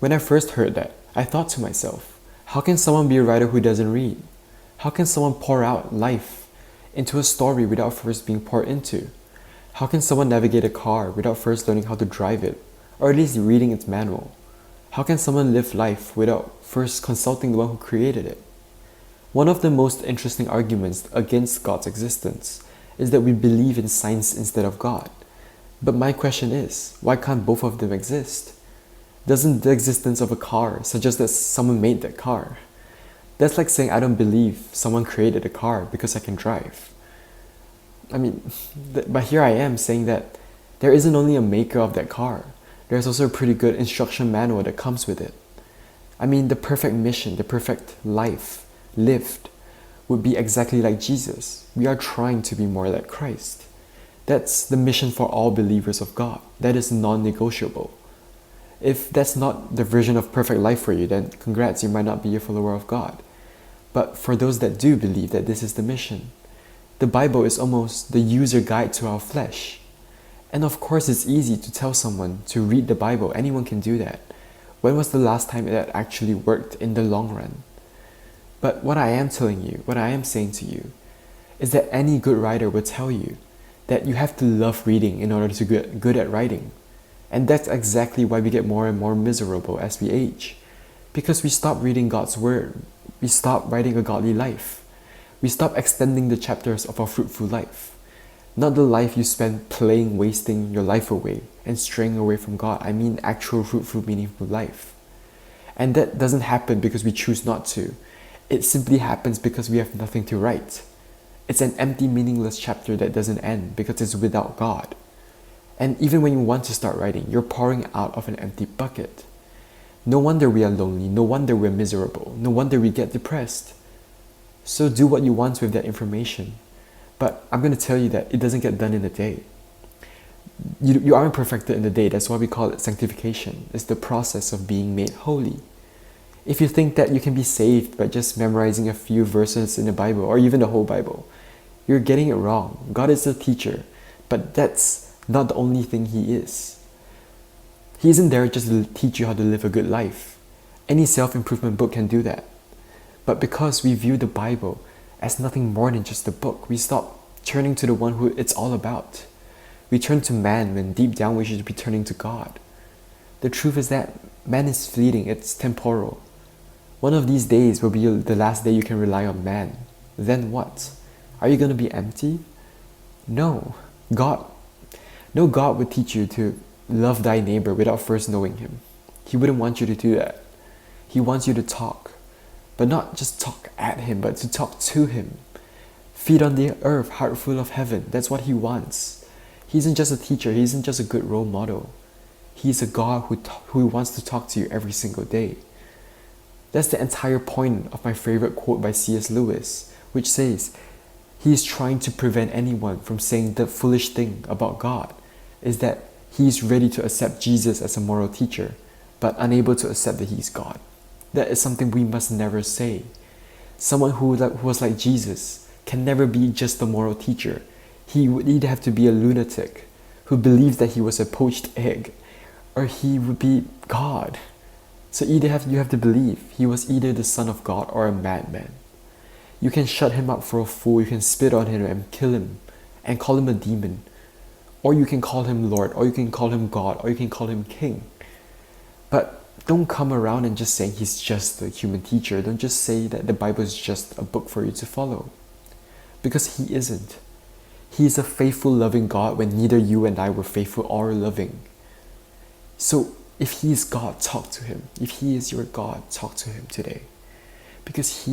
When I first heard that, I thought to myself, how can someone be a writer who doesn't read? How can someone pour out life into a story without first being poured into? How can someone navigate a car without first learning how to drive it, or at least reading its manual? How can someone live life without first consulting the one who created it? One of the most interesting arguments against God's existence is that we believe in science instead of God. But my question is, why can't both of them exist? Doesn't the existence of a car suggest that someone made that car? That's like saying I don't believe someone created a car because I can drive. But here I am saying that there isn't only a maker of that car, there's also a pretty good instruction manual that comes with it. The perfect mission, the perfect life lived would be exactly like Jesus. We are trying to be more like Christ. That's the mission for all believers of God. That is non-negotiable. If that's not the version of perfect life for you, then congrats, you might not be a follower of God. But for those that do believe that this is the mission, the Bible is almost the user guide to our flesh. And of course it's easy to tell someone to read the Bible. Anyone can do that. When was the last time that actually worked in the long run? But what I am telling you, what I am saying to you, is that any good writer will tell you that you have to love reading in order to get good at writing. And that's exactly why we get more and more miserable as we age. Because we stop reading God's word. We stop writing a godly life. We stop extending the chapters of our fruitful life. Not the life you spend playing, wasting your life away and straying away from God. I mean actual fruitful, meaningful life. And that doesn't happen because we choose not to. It simply happens because we have nothing to write. It's an empty, meaningless chapter that doesn't end because it's without God. And even when you want to start writing, you're pouring out of an empty bucket. No wonder we are lonely, no wonder we're miserable, no wonder we get depressed. So do what you want with that information. But I'm going to tell you that it doesn't get done in a day. You aren't perfected in a day, that's why we call it sanctification. It's the process of being made holy. If you think that you can be saved by just memorizing a few verses in the Bible, or even the whole Bible, you're getting it wrong. God is a teacher, but that's not the only thing He is. He isn't there just to teach you how to live a good life. Any self-improvement book can do that. But because we view the Bible as nothing more than just a book, we stop turning to the one who it's all about. We turn to man when deep down we should be turning to God. The truth is that man is fleeting, it's temporal. One of these days will be the last day you can rely on man. Then what? Are you going to be empty? No. God would teach you to love thy neighbor without first knowing him. He wouldn't want you to do that. He wants you to talk. But not just talk at him, but to talk to him. Feet on the earth, heart full of heaven. That's what he wants. He isn't just a teacher. He isn't just a good role model. He's a God who wants to talk to you every single day. That's the entire point of my favorite quote by C.S. Lewis, which says, he is trying to prevent anyone from saying the foolish thing about God, is that he is ready to accept Jesus as a moral teacher, but unable to accept that he is God. That is something we must never say. Someone who was like Jesus can never be just a moral teacher. He would either have to be a lunatic who believes that he was a poached egg, or he would be God. So you have to believe he was either the Son of God or a madman. You can shut him up for a fool, you can spit on him and kill him and call him a demon. Or you can call him Lord, or you can call him God, or you can call him King. But don't come around and just saying he's just a human teacher. Don't just say that the Bible is just a book for you to follow. Because he isn't. He is a faithful, loving God when neither you and I were faithful or loving. So if he is God, talk to him. If he is your God, talk to him today. Because he